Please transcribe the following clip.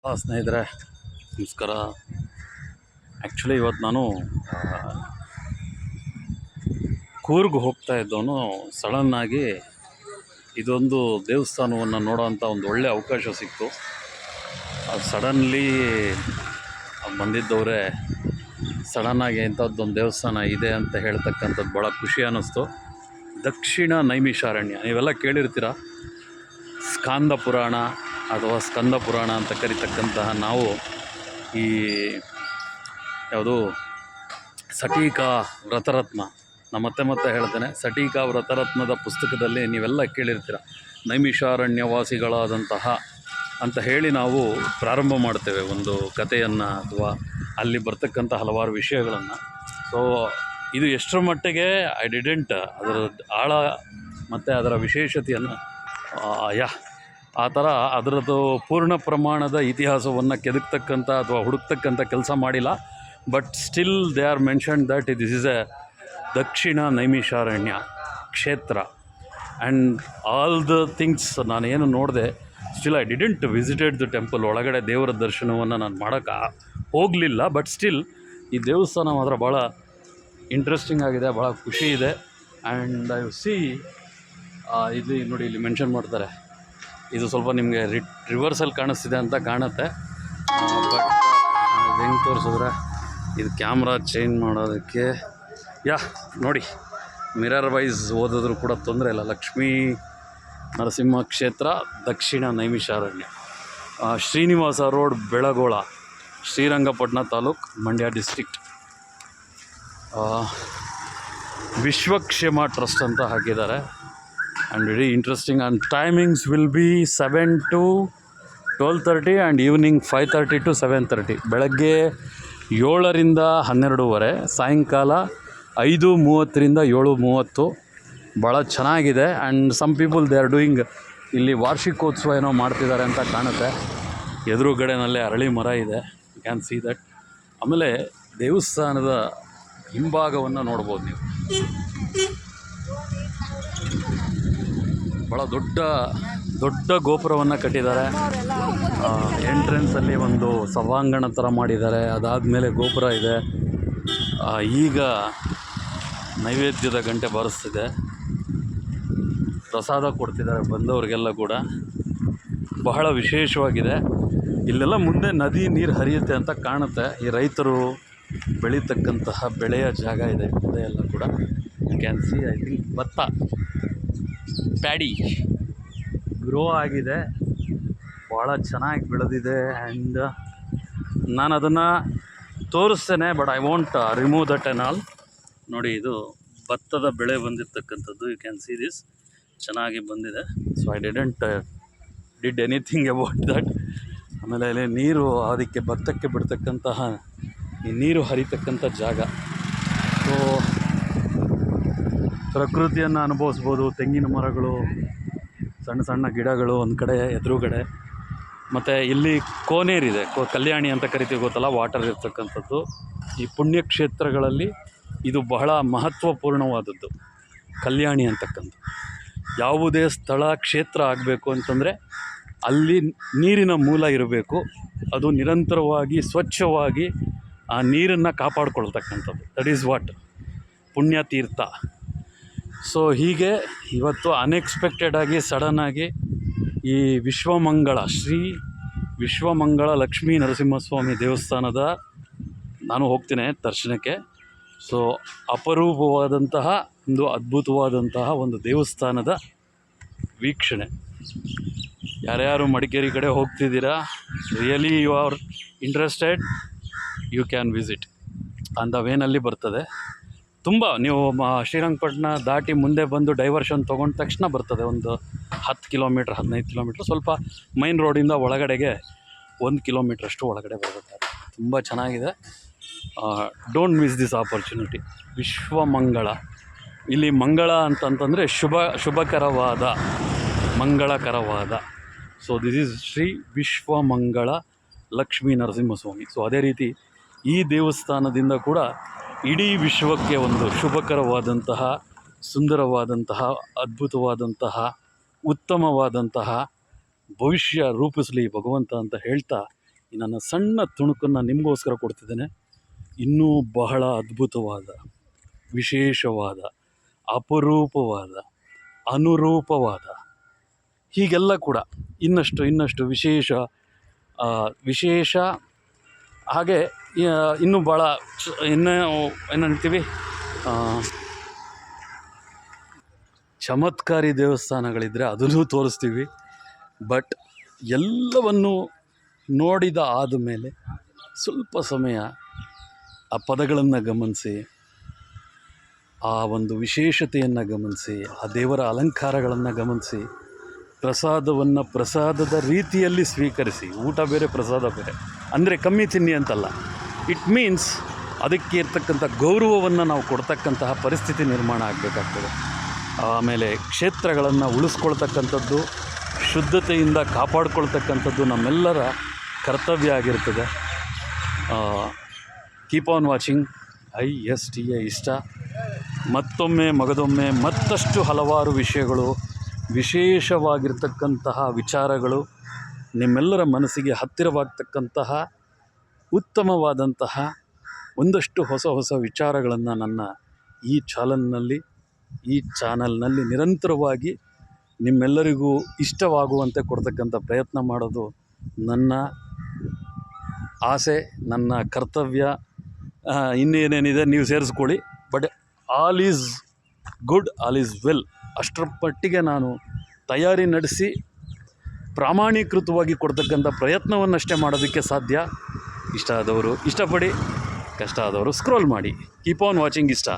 ಸ್ನೇಹಿತರೆ ನಮಸ್ಕಾರ. ಆ್ಯಕ್ಚುಲಿ ಇವತ್ತು ನಾನು ಕೂರ್ಗ್ ಹೋಗ್ತಾ ಇದ್ದವನು ಸಡನ್ನಾಗಿ ಇದೊಂದು ದೇವಸ್ಥಾನವನ್ನು ನೋಡೋವಂಥ ಒಂದು ಒಳ್ಳೆಯ ಅವಕಾಶ ಸಿಕ್ತು. ಅದು ಸಡನ್ಲಿ ಬಂದಿದ್ದವರೇ ಸಡನ್ನಾಗಿ ಇಂಥದ್ದೊಂದು ದೇವಸ್ಥಾನ ಇದೆ ಅಂತ ಹೇಳ್ತಕ್ಕಂಥದ್ದು ಭಾಳ ಖುಷಿ ಅನ್ನಿಸ್ತು. ದಕ್ಷಿಣ ನೈಮಿಷಾರಣ್ಯ ನೀವೆಲ್ಲ ಕೇಳಿರ್ತೀರ. ಸ್ಕಾಂದ ಪುರಾಣ ಅಥವಾ ಸ್ಕಂದ ಪುರಾಣ ಅಂತ ಕರಿತಕ್ಕಂತಹ ನಾವು ಈ ಯಾವುದು ಸಟೀಕಾ ವ್ರತರತ್ನ, ನಾನು ಮತ್ತೆ ಹೇಳ್ತೇನೆ, ಸಟೀಕಾ ವ್ರತರತ್ನದ ಪುಸ್ತಕದಲ್ಲಿ ನೀವೆಲ್ಲ ಕೇಳಿರ್ತೀರ ನೈಮಿಷಾರಣ್ಯವಾಸಿಗಳಾದಂತಹ ಅಂತ ಹೇಳಿ ನಾವು ಪ್ರಾರಂಭ ಮಾಡ್ತೇವೆ ಒಂದು ಕಥೆಯನ್ನು ಅಥವಾ ಅಲ್ಲಿ ಬರ್ತಕ್ಕಂಥ ಹಲವಾರು ವಿಷಯಗಳನ್ನು. ಸೊ ಇದು ಎಷ್ಟರ ಮಟ್ಟಿಗೆ ಐ ಡಿಡೆಂಟ್ ಅದರ ಆಳ ಮತ್ತು ಅದರ ವಿಶೇಷತೆಯನ್ನು ಆ ಥರ ಅದರದ್ದು ಪೂರ್ಣ ಪ್ರಮಾಣದ ಇತಿಹಾಸವನ್ನು ಕೆದಕ್ತಕ್ಕಂಥ ಅಥವಾ ಹುಡುಕ್ತಕ್ಕಂಥ ಕೆಲಸ ಮಾಡಿಲ್ಲ. But still they are mentioned that this is A ದಕ್ಷಿಣ ನೈಮಿಷಾರಣ್ಯ ಕ್ಷೇತ್ರ ಆ್ಯಂಡ್ ಆಲ್ ದ ಥಿಂಗ್ಸ್ ನಾನೇನು ನೋಡಿದೆ. Still I didn't visited the temple. ಒಳಗಡೆ ದೇವರ ದರ್ಶನವನ್ನು ನಾನು ಮಾಡೋಕ್ಕೆ ಹೋಗಲಿಲ್ಲ. ಬಟ್ ಸ್ಟಿಲ್ ಈ ದೇವಸ್ಥಾನ ಮಾತ್ರ ಭಾಳ ಇಂಟ್ರೆಸ್ಟಿಂಗ್ ಆಗಿದೆ, ಭಾಳ ಖುಷಿ ಇದೆ. ಆ್ಯಂಡ್ ಐ ಸಿ ಇಲ್ಲಿ ನೋಡಿ, ಇಲ್ಲಿ ಮೆನ್ಷನ್ ಮಾಡ್ತಾರೆ. ಇದು ಸ್ವಲ್ಪ ನಿಮಗೆ ರಿವರ್ಸಲ್ಲಿ ಕಾಣಿಸ್ತಿದೆ ಅಂತ ಕಾಣುತ್ತೆ. ಬಟ್ ಹೆಂಗೆ ತೋರಿಸಿದ್ರೆ ಇದು ಕ್ಯಾಮ್ರಾ ಚೇಂಜ್ ಮಾಡೋದಕ್ಕೆ ನೋಡಿ, ಮಿರರ್ ವೈಸ್ ಓದಿದ್ರು ಕೂಡ ತೊಂದರೆ ಇಲ್ಲ. ಲಕ್ಷ್ಮೀ ನರಸಿಂಹ ಕ್ಷೇತ್ರ Dakshina Naimisharanya, Srinivasa road, Belagola, Srirangapatna taluk, Mandya district. Vishwakshema trust ಅಂತ ಹಾಕಿದ್ದಾರೆ. And very interesting. And timings will be 7 to 12:30 and evening 5:30 to 7:30. ಬೆಳಗ್ಗೆ 7ರಿಂದ 12:30, ಸಾಯಂಕಾಲ 5:30ರಿಂದ 7:30. ಭಾಳ ಚೆನ್ನಾಗಿದೆ. And some people they are doing, ಇಲ್ಲಿ ವಾರ್ಷಿಕೋತ್ಸವ ಏನೋ ಮಾಡ್ತಿದ್ದಾರೆ ಅಂತ ಕಾಣುತ್ತೆ. ಎದುರುಗಡೆನಲ್ಲೇ ಅರಳಿ ಮರ ಇದೆ, ಯು ಕ್ಯಾನ್ ಸಿ ದಟ್. ಆಮೇಲೆ ದೇವಸ್ಥಾನದ ಹಿಂಭಾಗವನ್ನು ನೋಡ್ಬೋದು ನೀವು. ಭಾಳ ದೊಡ್ಡ ಗೋಪುರವನ್ನು ಕಟ್ಟಿದ್ದಾರೆ. ಎಂಟ್ರೆನ್ಸಲ್ಲಿ ಒಂದು ಸಭಾಂಗಣ ಥರ ಮಾಡಿದ್ದಾರೆ. ಅದಾದಮೇಲೆ ಗೋಪುರ ಇದೆ. ಈಗ ನೈವೇದ್ಯದ ಗಂಟೆ ಬಾರಿಸ್ತಿದೆ, ಪ್ರಸಾದ ಕೊಡ್ತಿದ್ದಾರೆ ಬಂದವರಿಗೆಲ್ಲ ಕೂಡ. ಬಹಳ ವಿಶೇಷವಾಗಿದೆ. ಇಲ್ಲೆಲ್ಲ ಮುಂದೆ ನದಿ ನೀರು ಹರಿಯುತ್ತೆ ಅಂತ ಕಾಣುತ್ತೆ. ಈ ರೈತರು ಬೆಳೀತಕ್ಕಂತಹ ಬೆಳೆಯ ಜಾಗ ಇದೆ ಮುಂದೆ ಎಲ್ಲ ಕೂಡ. You can see, I think ಭತ್ತ, ಪ್ಯಾಡಿ ಗ್ರೋ ಆಗಿದೆ, ಭಾಳ ಚೆನ್ನಾಗಿ ಬೆಳೆದಿದೆ. ಆ್ಯಂಡ್ ನಾನು ಅದನ್ನು ತೋರಿಸ್ತೇನೆ, but I want remove that and all. ನೋಡಿ, ಇದು ಭತ್ತದ ಬೆಳೆ ಬಂದಿರತಕ್ಕಂಥದ್ದು. ಯು ಕ್ಯಾನ್ ಸಿ ದಿಸ್, ಚೆನ್ನಾಗಿ ಬಂದಿದೆ. So I did anything about that. ಆಮೇಲೆ ಅಲ್ಲಿ ನೀರು, ಅದಕ್ಕೆ ಭತ್ತಕ್ಕೆ ಬಿಡ್ತಕ್ಕಂತಹ ಈ ನೀರು ಹರಿತಕ್ಕಂಥ ಜಾಗ. ಸೊ ಪ್ರಕೃತಿಯನ್ನು ಅನುಭವಿಸ್ಬೋದು. ತೆಂಗಿನ ಮರಗಳು, ಸಣ್ಣ ಸಣ್ಣ ಗಿಡಗಳು ಒಂದು ಕಡೆ ಎದುರುಗಡೆ. ಮತ್ತು ಇಲ್ಲಿ ಕೋನೇರಿದೆ, ಕಲ್ಯಾಣಿ ಅಂತ ಕರಿತೀವಿ ಗೊತ್ತಲ್ಲ, ವಾಟರ್ ಇರ್ತಕ್ಕಂಥದ್ದು. ಈ ಪುಣ್ಯಕ್ಷೇತ್ರಗಳಲ್ಲಿ ಇದು ಬಹಳ ಮಹತ್ವಪೂರ್ಣವಾದದ್ದು, ಕಲ್ಯಾಣಿ ಅಂತಕ್ಕಂಥ. ಯಾವುದೇ ಸ್ಥಳ ಕ್ಷೇತ್ರ ಆಗಬೇಕು ಅಂತಂದರೆ ಅಲ್ಲಿ ನೀರಿನ ಮೂಲ ಇರಬೇಕು. ಅದು ನಿರಂತರವಾಗಿ ಸ್ವಚ್ಛವಾಗಿ ಆ ನೀರನ್ನು ಕಾಪಾಡಿಕೊಳ್ತಕ್ಕಂಥದ್ದು. ದಟ್ ಈಸ್ ವಾಟ್ ಪುಣ್ಯತೀರ್ಥ. ಸೊ ಹೀಗೆ ಇವತ್ತು ಅನ್ಎಕ್ಸ್ಪೆಕ್ಟೆಡಾಗಿ ಸಡನ್ನಾಗಿ ಈ ವಿಶ್ವಮಂಗಳ, ಶ್ರೀ ವಿಶ್ವಮಂಗಳ ಲಕ್ಷ್ಮೀ ನರಸಿಂಹಸ್ವಾಮಿ ದೇವಸ್ಥಾನದ ನಾನು ಹೋಗ್ತೀನಿ ದರ್ಶನಕ್ಕೆ. ಸೊ ಅಪರೂಪವಾದಂತಹ ಒಂದು ಅದ್ಭುತವಾದಂತಹ ಒಂದು ದೇವಸ್ಥಾನದ ವೀಕ್ಷಣೆ. ಯಾರ್ಯಾರು ಮಡಿಕೇರಿ ಕಡೆ ಹೋಗ್ತಿದ್ದೀರಾ, really you are interested, you can visit. On the ವೇನಲ್ಲಿ ಬರ್ತದೆ. ತುಂಬ ನೀವು ಶ್ರೀರಂಗಪಟ್ಟಣ ದಾಟಿ ಮುಂದೆ ಬಂದು ಡೈವರ್ಷನ್ ತೊಗೊಂಡ ತಕ್ಷಣ ಬರ್ತದೆ. ಒಂದು 10 ಕಿಲೋಮೀಟ್ರ್ 15 ಕಿಲೋಮೀಟ್ರ್, ಸ್ವಲ್ಪ ಮೈನ್ ರೋಡಿಂದ ಒಳಗಡೆಗೆ 1 ಕಿಲೋಮೀಟ್ರಷ್ಟು ಒಳಗಡೆ ಬರುತ್ತೆ. ತುಂಬ ಚೆನ್ನಾಗಿದೆ. Don't miss this opportunity. Vishwamangala, ಇಲ್ಲಿ ಮಂಗಳ ಅಂತಂತಂದರೆ ಶುಭಕರವಾದ, ಮಂಗಳಕರವಾದ. So this is Shri Vishwamangala Lakshmi Narasimhaswamy. So ಅದೇ ರೀತಿ ಈ ದೇವಸ್ಥಾನದಿಂದ ಕೂಡ ಇಡೀ ವಿಶ್ವಕ್ಕೆ ಒಂದು ಶುಭಕರವಾದಂತಹ, ಸುಂದರವಾದಂತಹ, ಅದ್ಭುತವಾದಂತಹ, ಉತ್ತಮವಾದಂತಹ ಭವಿಷ್ಯ ರೂಪಿಸಲಿ ಭಗವಂತ ಅಂತ ಹೇಳ್ತಾ ಈ ನನ್ನ ಸಣ್ಣ ತುಣುಕನ್ನು ನಿಮಗೋಸ್ಕರ ಕೊಡ್ತಿದ್ದೇನೆ. ಇನ್ನೂ ಬಹಳ ಅದ್ಭುತವಾದ, ವಿಶೇಷವಾದ, ಅಪರೂಪವಾದ, ಅನುರೂಪವಾದ ಹೀಗೆಲ್ಲ ಕೂಡ ಇನ್ನಷ್ಟು ವಿಶೇಷ ಹಾಗೆ ಇನ್ನೂ ಭಾಳ ಇನ್ನೂ ಏನಂತೀವಿ ಚಮತ್ಕಾರಿ ದೇವಸ್ಥಾನಗಳಿದ್ದರೆ ಅದನ್ನೂ ತೋರಿಸ್ತೀವಿ. ಬಟ್ ಎಲ್ಲವನ್ನು ನೋಡಿದ ಆದಮೇಲೆ ಸ್ವಲ್ಪ ಸಮಯ ಆ ಪದಗಳನ್ನು ಗಮನಿಸಿ, ಆ ಒಂದು ವಿಶೇಷತೆಯನ್ನು ಗಮನಿಸಿ, ಆ ದೇವರ ಅಲಂಕಾರಗಳನ್ನು ಗಮನಿಸಿ, ಪ್ರಸಾದದ ರೀತಿಯಲ್ಲಿ ಸ್ವೀಕರಿಸಿ. ಊಟ ಬೇರೆ, ಪ್ರಸಾದ ಬೇರೆ. ಅಂದರೆ ಕಮ್ಮಿ ತಿನ್ನಿ ಅಂತಲ್ಲ, ಇಟ್ ಮೀನ್ಸ್ ಅದಕ್ಕೆ ಇರ್ತಕ್ಕಂಥ ಗೌರವವನ್ನು ನಾವು ಕೊಡ್ತಕ್ಕಂತಹ ಪರಿಸ್ಥಿತಿ ನಿರ್ಮಾಣ ಆಗಬೇಕಾಗ್ತದೆ. ಆಮೇಲೆ ಕ್ಷೇತ್ರಗಳನ್ನು ಉಳಿಸ್ಕೊಳ್ತಕ್ಕಂಥದ್ದು, ಶುದ್ಧತೆಯಿಂದ ಕಾಪಾಡ್ಕೊಳ್ತಕ್ಕಂಥದ್ದು ನಮ್ಮೆಲ್ಲರ ಕರ್ತವ್ಯ ಆಗಿರ್ತದೆ. ಕೀಪ್ ಆನ್ ವಾಚಿಂಗ್ ISTA ಇಷ್ಟ. ಮತ್ತೊಮ್ಮೆ ಮಗದೊಮ್ಮೆ ಮತ್ತಷ್ಟು ಹಲವಾರು ವಿಷಯಗಳು, ವಿಶೇಷವಾಗಿರ್ತಕ್ಕಂತಹ ವಿಚಾರಗಳು, ನಿಮ್ಮೆಲ್ಲರ ಮನಸ್ಸಿಗೆ ಹತ್ತಿರವಾಗ್ತಕ್ಕಂತಹ ಉತ್ತಮವಾದಂತಹ ಒಂದಷ್ಟು ಹೊಸ ವಿಚಾರಗಳನ್ನು ನನ್ನ ಈ ಚಾನಲ್ನಲ್ಲಿ ನಿರಂತರವಾಗಿ ನಿಮ್ಮೆಲ್ಲರಿಗೂ ಇಷ್ಟವಾಗುವಂತೆ ಕೊಡ್ತಕ್ಕಂಥ ಪ್ರಯತ್ನ ಮಾಡೋದು ನನ್ನ ಆಸೆ, ನನ್ನ ಕರ್ತವ್ಯ. ಇನ್ನೇನೇನಿದೆ ನೀವು ಸೇರಿಸ್ಕೊಳ್ಳಿ. But all is good, all is well. ಅಷ್ಟರ ಮಟ್ಟಿಗೆ ನಾನು ತಯಾರಿ ನಡೆಸಿ ಪ್ರಾಮಾಣೀಕೃತವಾಗಿ ಕೊಡ್ತಕ್ಕಂಥ ಪ್ರಯತ್ನವನ್ನಷ್ಟೇ ಮಾಡೋದಕ್ಕೆ ಸಾಧ್ಯ. ಇಷ್ಟ ಆದವರು ಇಷ್ಟಪಡಿ, ಕಷ್ಟ ಆದವರು ಸ್ಕ್ರೋಲ್ ಮಾಡಿ. ಕೀಪ್ ಆನ್ ವಾಚಿಂಗ್ ಇಷ್ಟ.